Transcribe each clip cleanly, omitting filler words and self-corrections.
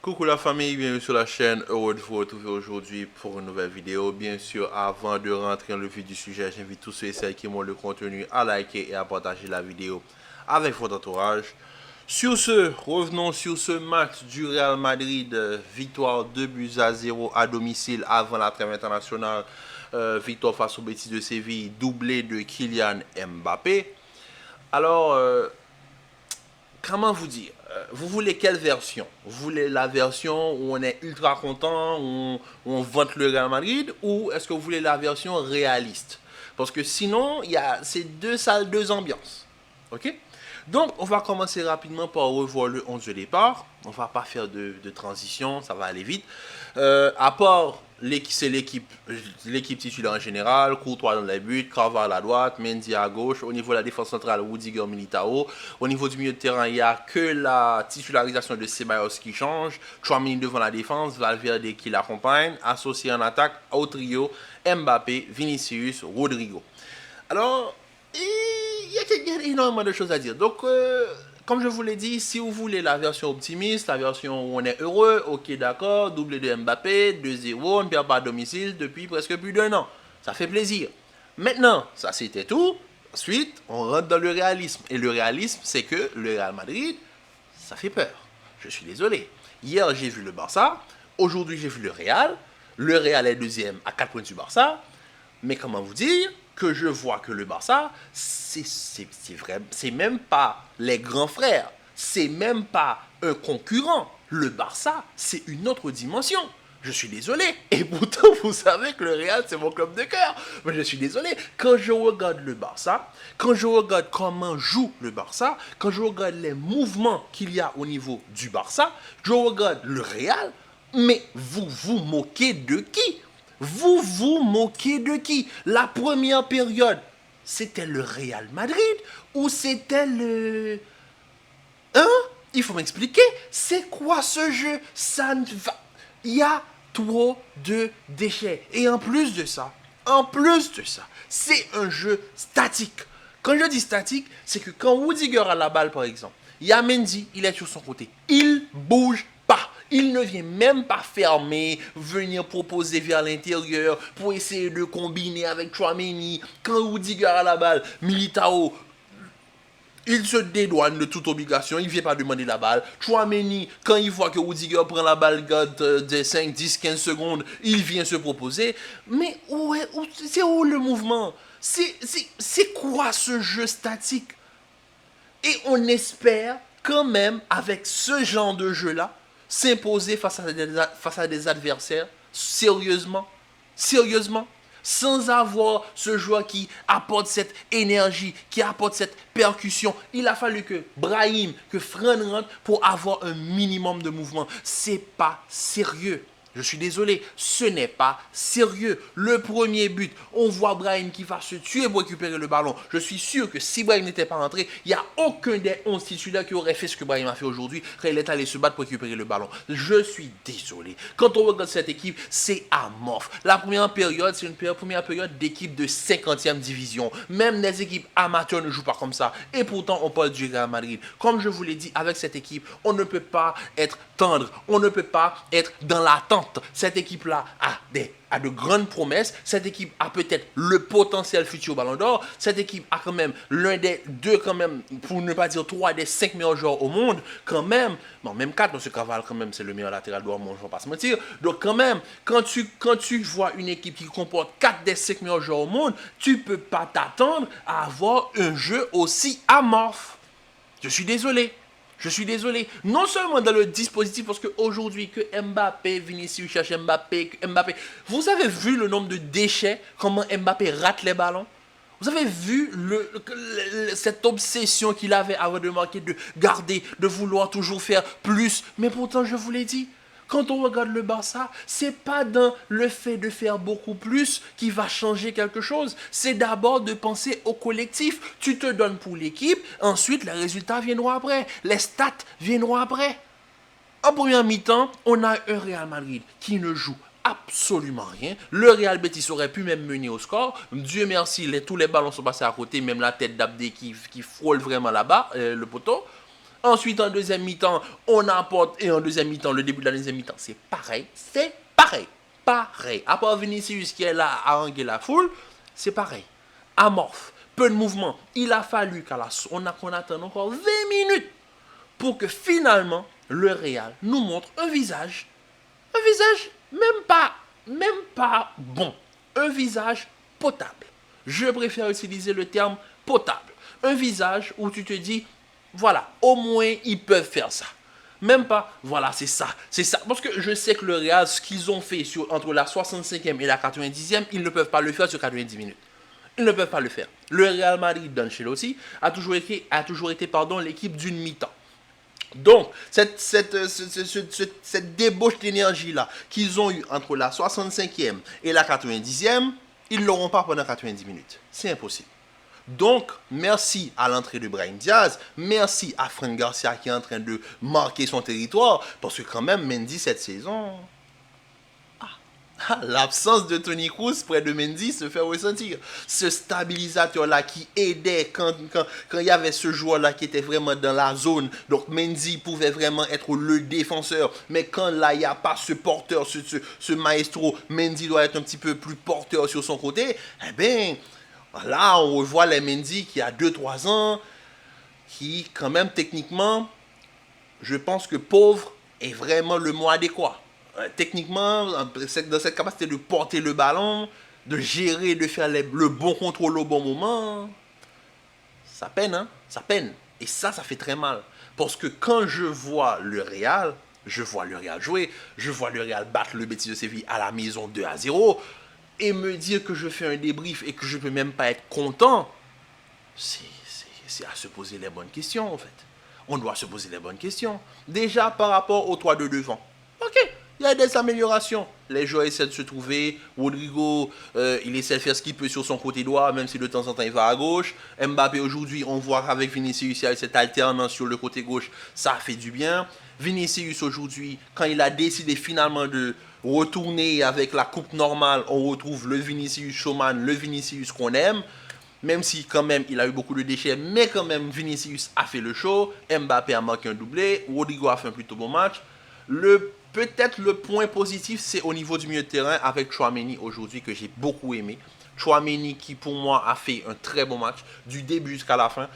Coucou la famille, bienvenue sur la chaîne, heureux de vous retrouver aujourd'hui pour une nouvelle vidéo. Bien sûr, avant de rentrer dans le vif du sujet, j'invite tous ceux et celles qui m'ont le contenu à liker et à partager la vidéo avec votre entourage. Sur ce, revenons sur ce match du Real Madrid, victoire 2-0 à domicile avant la trêve internationale, victoire face au Betis de Séville, doublé de Kylian Mbappé. Alors, comment vous dire? Vous voulez quelle version? Vous voulez la version où on est ultra content, où on vante le Real Madrid, ou est-ce que vous voulez la version réaliste? Parce que sinon, il y a ces deux salles, deux ambiances. Ok? Donc, on va commencer rapidement par revoir le 11 de départ. On va pas faire de transition, ça va aller vite. À part, c'est l'équipe titulaire en général. Courtois dans les buts, Carvalho à droite, Mendy à gauche. Au niveau de la défense centrale, Rudiger, Militao. Au niveau du milieu de terrain, il n'y a que la titularisation de Ceballos qui change. Tchouaméni devant la défense, Valverde qui l'accompagne. Associé en attaque au trio, Mbappé, Vinicius, Rodrigo. Alors, il y a énormément de choses à dire. Donc, comme je vous l'ai dit, si vous voulez la version optimiste, la version où on est heureux, ok d'accord, doublé de Mbappé, 2-0, on ne perd pas à domicile depuis presque plus d'un an. Ça fait plaisir. Maintenant, ça c'était tout. Ensuite, on rentre dans le réalisme. Et le réalisme, c'est que le Real Madrid, ça fait peur. Je suis désolé. Hier, j'ai vu le Barça. Aujourd'hui, j'ai vu le Real. Le Real est deuxième à 4 points du Barça. Mais comment vous dire que je vois que le Barça, c'est même pas les grands frères, c'est même pas un concurrent. Le Barça, c'est une autre dimension. Je suis désolé. Et pourtant, vous savez que le Real, c'est mon club de cœur. Mais je suis désolé. Quand je regarde le Barça, quand je regarde comment joue le Barça, quand je regarde les mouvements qu'il y a au niveau du Barça, je regarde le Real, mais vous vous moquez de qui? Vous vous moquez de qui? La première période, c'était le Real Madrid ou c'était le... Hein? Il faut m'expliquer. C'est quoi ce jeu? Ça ne va... Il y a trop de déchets. Et en plus de ça, c'est un jeu statique. Quand je dis statique, c'est que quand Rudiger a la balle, par exemple, il y a Mendy, il est sur son côté. Il bouge pas. Il ne vient même pas fermer, venir proposer vers l'intérieur pour essayer de combiner avec Tchouaméni. Quand Rudiger a la balle, Militao, il se dédouane de toute obligation, il ne vient pas demander la balle. Tchouaméni, quand il voit que Rudiger prend la balle de 5, 10, 15 secondes, il vient se proposer. Mais c'est où le mouvement? C'est quoi ce jeu statique? Et on espère quand même, avec ce genre de jeu-là, s'imposer face à des adversaires sérieusement, sans avoir ce joueur qui apporte cette énergie, qui apporte cette percussion. Il a fallu que Brahim, que Fran rentre pour avoir un minimum de mouvement. C'est pas sérieux. Je suis désolé, ce n'est pas sérieux. Le premier but, on voit Brahim qui va se tuer pour récupérer le ballon. Je suis sûr que si Brahim n'était pas rentré, il n'y a aucun des 11 titulaires qui aurait fait ce que Brahim a fait aujourd'hui quand il est allé se battre pour récupérer le ballon. Je suis désolé. Quand on regarde cette équipe, c'est amorphe. La première période, c'est une première période d'équipe de 50e division. Même les équipes amateurs ne jouent pas comme ça. Et pourtant, on parle du Real Madrid. Comme je vous l'ai dit, avec cette équipe, on ne peut pas être tendre. On ne peut pas être dans l'attente. Cette équipe-là a de grandes promesses. Cette équipe a peut-être le potentiel futur Ballon d'Or. Cette équipe a quand même l'un des deux, quand même, pour ne pas dire 3 des 5 meilleurs joueurs au monde. Quand même, bon, même 4, parce que Carvalho, quand même, c'est le meilleur latéral droit au monde, je ne vais pas se mentir. Donc, quand même, quand tu vois une équipe qui comporte 4 des 5 meilleurs joueurs au monde, tu ne peux pas t'attendre à avoir un jeu aussi amorphe. Je suis désolé. Je suis désolé. Non seulement dans le dispositif, parce qu'aujourd'hui, que Mbappé, Vinicius cherche Mbappé. Vous avez vu le nombre de déchets, comment Mbappé rate les ballons? Vous avez vu cette obsession qu'il avait avant de marquer, de garder, de vouloir toujours faire plus. Mais pourtant, je vous l'ai dit, quand on regarde le Barça, c'est pas dans le fait de faire beaucoup plus qui va changer quelque chose. C'est d'abord de penser au collectif. Tu te donnes pour l'équipe, ensuite les résultats viendront après. Les stats viendront après. En première mi-temps, on a un Real Madrid qui ne joue absolument rien. Le Real Betis aurait pu même mener au score. Dieu merci, tous les ballons sont passés à côté, même la tête d'Abdé qui frôle vraiment là-bas, le poteau. Ensuite, en deuxième mi-temps, on apporte. Et en deuxième mi-temps, le début de la deuxième mi-temps, c'est pareil. C'est pareil. Pareil. À part Vinicius qui est là à haranguer la foule, c'est pareil. Amorphe. Peu de mouvement. Il a fallu qu'on attende encore 20 minutes pour que finalement, le Real nous montre un visage même pas bon. Un visage potable. Je préfère utiliser le terme potable. Un visage où tu te dis, voilà, au moins ils peuvent faire ça. Même pas, voilà, c'est ça. Parce que je sais que le Real, ce qu'ils ont fait entre la 65e et la 90e, ils ne peuvent pas le faire sur 90 minutes. Ils ne peuvent pas le faire. Le Real Madrid d'Ancelotti a toujours été l'équipe d'une mi-temps. Donc, cette débauche d'énergie-là qu'ils ont eue entre la 65e et la 90e, ils ne l'auront pas pendant 90 minutes. C'est impossible. Donc, merci à l'entrée de Brahim Diaz, merci à Fran Garcia qui est en train de marquer son territoire, parce que quand même, Mendy cette saison... l'absence de Toni Kroos près de Mendy se fait ressentir. Ce stabilisateur-là qui aidait quand il y avait ce joueur-là qui était vraiment dans la zone. Donc Mendy pouvait vraiment être le défenseur. Mais quand là, il n'y a pas ce porteur, ce maestro, Mendy doit être un petit peu plus porteur sur son côté. Eh bien, là, on revoit les Mendy qui a 2-3 ans, qui quand même techniquement, je pense que pauvre est vraiment le mot adéquat. Techniquement, dans cette capacité de porter le ballon, de gérer, de faire le bon contrôle au bon moment, ça peine, hein? Ça peine. Et ça fait très mal. Parce que quand je vois le Real jouer, je vois le Real battre le Betis de Séville à la maison 2-0, et me dire que je fais un débrief et que je ne peux même pas être content, c'est à se poser les bonnes questions, en fait. On doit se poser les bonnes questions. Déjà, par rapport aux 3 de devant. Ok, il y a des améliorations. Les joueurs essaient de se trouver. Rodrigo, il essaie de faire ce qu'il peut sur son côté droit, même si de temps en temps il va à gauche. Mbappé, aujourd'hui, on voit qu'avec Vinicius, il y a cette alternance sur le côté gauche. Ça fait du bien. Vinicius, aujourd'hui, quand il a décidé finalement de retourner avec la coupe normale, on retrouve le Vinicius showman, le Vinicius qu'on aime. Même si quand même il a eu beaucoup de déchets, mais quand même Vinicius a fait le show. Mbappé a marqué un doublé. Rodrigo a fait un plutôt bon match. Peut-être le point positif, c'est au niveau du milieu de terrain avec Tchouaméni aujourd'hui que j'ai beaucoup aimé. Tchouaméni qui pour moi a fait un très bon match du début jusqu'à la fin.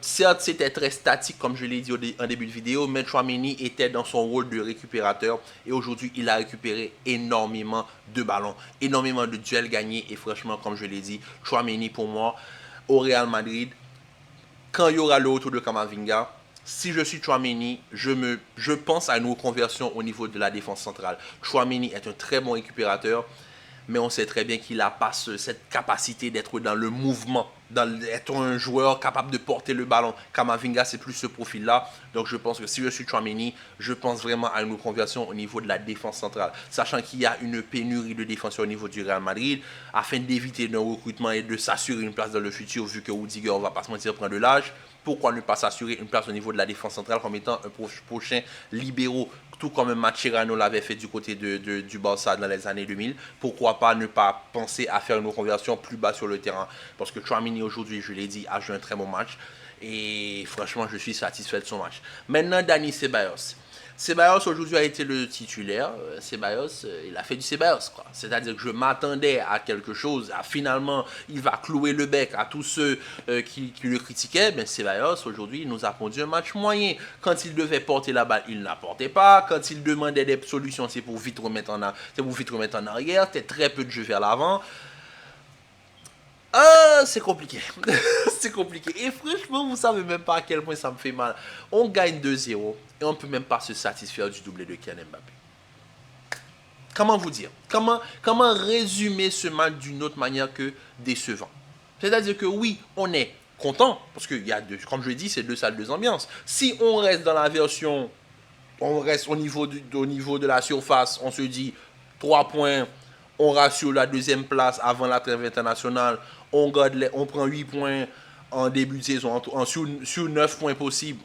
Certes, c'était très statique comme je l'ai dit en début de vidéo, mais Tchouaméni était dans son rôle de récupérateur et aujourd'hui il a récupéré énormément de ballons, énormément de duels gagnés et franchement comme je l'ai dit, Tchouaméni pour moi au Real Madrid, quand il y aura le retour de Camavinga, si je suis Tchouaméni, je pense à une reconversion au niveau de la défense centrale. Tchouaméni est un très bon récupérateur, mais on sait très bien qu'il n'a pas cette capacité d'être dans le mouvement, d'être un joueur capable de porter le ballon. Camavinga, c'est plus ce profil-là. Donc je pense que si je suis Tchouaméni, je pense vraiment à une reconversion au niveau de la défense centrale. Sachant qu'il y a une pénurie de défenseurs au niveau du Real Madrid, afin d'éviter un recrutement et de s'assurer une place dans le futur, vu que Rudiger, on ne va pas se mentir, prend de l'âge. Pourquoi ne pas s'assurer une place au niveau de la défense centrale comme étant un prochain libéraux, tout comme Mascherano l'avait fait du côté du Barça dans les années 2000. Pourquoi pas ne pas penser à faire une reconversion plus bas sur le terrain? Parce que Tchouaméni aujourd'hui, je l'ai dit, a joué un très bon match. Et franchement, je suis satisfait de son match. Maintenant, Dani Ceballos. Ceballos aujourd'hui a été le titulaire. Ceballos, il a fait du Ceballos, quoi. C'est-à-dire que je m'attendais à quelque chose. Finalement, il va clouer le bec à tous ceux qui le critiquaient. Mais Ceballos, aujourd'hui, il nous a pondu un match moyen. Quand il devait porter la balle, il ne la portait pas. Quand il demandait des solutions, c'est pour vite remettre en arrière. C'était très peu de jeu vers l'avant. C'est compliqué. C'est compliqué. Et franchement, vous savez même pas à quel point ça me fait mal. On gagne 2-0 et on ne peut même pas se satisfaire du doublé de Kylian Mbappé. Comment vous dire? Comment résumer ce match d'une autre manière que décevant? C'est-à-dire que oui, on est content, parce que comme je l'ai dit, c'est 2 salles, 2 ambiances. Si on reste dans la version, on reste au niveau de la surface, on se dit 3 points, on rassure la 2e place avant la trêve internationale, on prend 8 points en début de saison, sur 9 points possibles,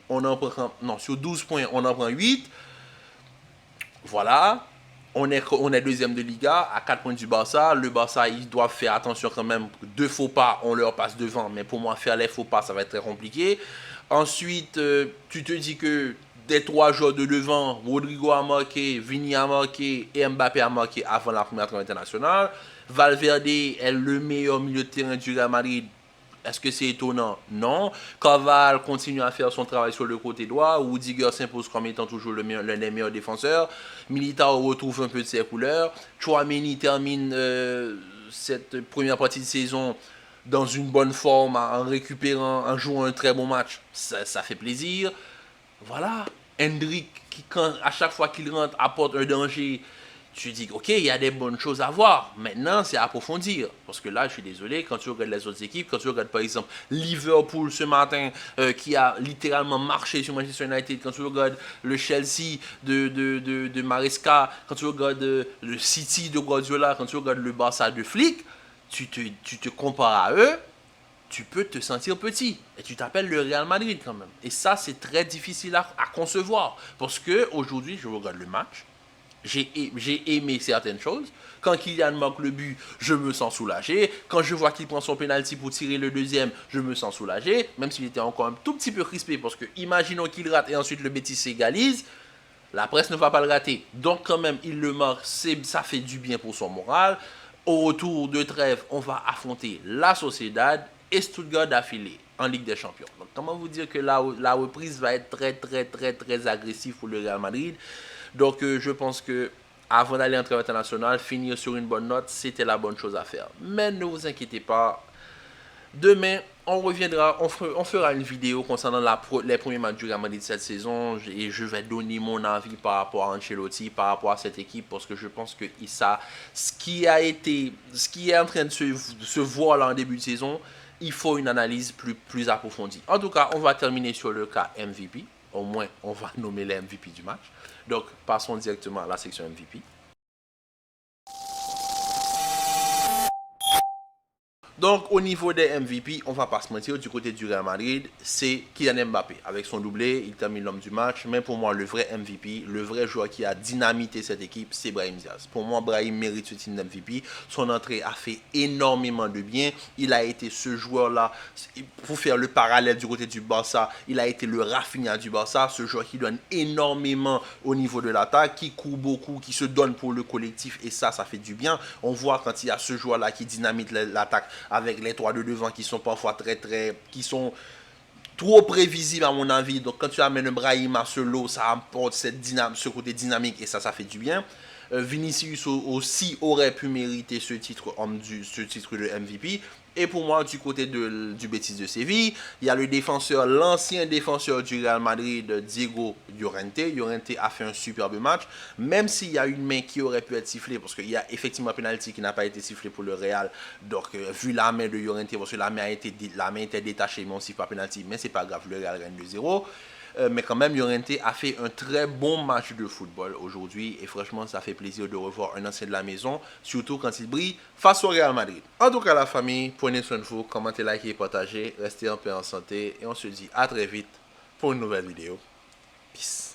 sur 12 points, on en prend 8. Voilà, on est 2e de Liga, à 4 points du Barça. Le Barça, ils doivent faire attention quand même, 2 faux pas, on leur passe devant, mais pour moi, faire les faux pas, ça va être très compliqué. Ensuite, tu te dis que des 3 joueurs de devant, Rodrigo a marqué, Vini a marqué et Mbappé a marqué avant la première trêve internationale. Valverde est le meilleur milieu de terrain du Real Madrid. Est-ce que c'est étonnant? Non. Carval continue à faire son travail sur le côté droit. Rudiger s'impose comme étant toujours l'un des meilleurs défenseurs. Militao retrouve un peu de ses couleurs. Tchouaméni termine cette première partie de saison dans une bonne forme, en récupérant, en jouant un très bon match. Ça fait plaisir. Voilà. Hendrick, qui, à chaque fois qu'il rentre, apporte un danger. Tu dis, ok, il y a des bonnes choses à voir. Maintenant, c'est à approfondir. Parce que là, je suis désolé, quand tu regardes les autres équipes, quand tu regardes par exemple Liverpool ce matin, qui a littéralement marché sur Manchester United, quand tu regardes le Chelsea de Maresca, quand tu regardes le City de Guardiola, quand tu regardes le Barça de Flick, tu te compares à eux, tu peux te sentir petit. Et tu t'appelles le Real Madrid quand même. Et ça, c'est très difficile à concevoir. Parce que aujourd'hui, je regarde le match. J'ai aimé certaines choses. Quand Kylian marque le but, je me sens soulagé. Quand je vois qu'il prend son penalty pour tirer le deuxième, je me sens soulagé. Même s'il était encore un tout petit peu crispé. Parce que imaginons qu'il rate et ensuite le Betis s'égalise. La presse ne va pas le rater. Donc quand même, il le marque. Ça fait du bien pour son moral. Au retour de trêve, on va affronter la Sociedad et Stuttgart d'affilée en Ligue des Champions. Donc comment vous dire que la reprise va être très très très très agressive pour le Real Madrid. Donc je pense que avant d'aller en trêve internationale, finir sur une bonne note, c'était la bonne chose à faire. Mais ne vous inquiétez pas, demain, on reviendra, on fera une vidéo concernant les premiers matchs du Real Madrid cette saison et je vais donner mon avis par rapport à Ancelotti, par rapport à cette équipe parce que je pense que ce qui est en train de se voir là en début de saison, il faut une analyse plus approfondie. En tout cas, on va terminer sur le cas MVP. Au moins, on va nommer les MVP du match. Donc, passons directement à la section MVP. Donc, au niveau des MVP, on va pas se mentir, du côté du Real Madrid, c'est Kylian Mbappé. Avec son doublé, il termine l'homme du match. Mais pour moi, le vrai MVP, le vrai joueur qui a dynamité cette équipe, c'est Brahim Diaz. Pour moi, Brahim mérite ce titre d'MVP. Son entrée a fait énormément de bien. Il a été ce joueur-là, pour faire le parallèle du côté du Barça, il a été le Rafinha du Barça, ce joueur qui donne énormément au niveau de l'attaque, qui court beaucoup, qui se donne pour le collectif. Et ça fait du bien. On voit quand il y a ce joueur-là qui dynamite l'attaque avec les 3 de devant qui sont parfois qui sont trop prévisibles à mon avis. Donc quand tu amènes un Brahim à ce lot, ça apporte ce côté dynamique et ça fait du bien. Vinicius aussi aurait pu mériter ce titre de MVP. Et pour moi, du côté du Betis de Séville, il y a l'ancien défenseur du Real Madrid, Diego Llorente. Llorente a fait un superbe match, même s'il y a une main qui aurait pu être sifflée, parce qu'il y a effectivement un penalty qui n'a pas été sifflé pour le Real. Donc, vu la main de Llorente, parce que la main était détachée, mais on ne siffle pas penalty, mais c'est pas grave, le Real gagne 2-0. Mais quand même, Llorente a fait un très bon match de football aujourd'hui. Et franchement, ça fait plaisir de revoir un ancien de la maison, surtout quand il brille face au Real Madrid. En tout cas, la famille, prenez soin de vous, commentez, likez, partagez, restez en paix, en santé. Et on se dit à très vite pour une nouvelle vidéo. Peace.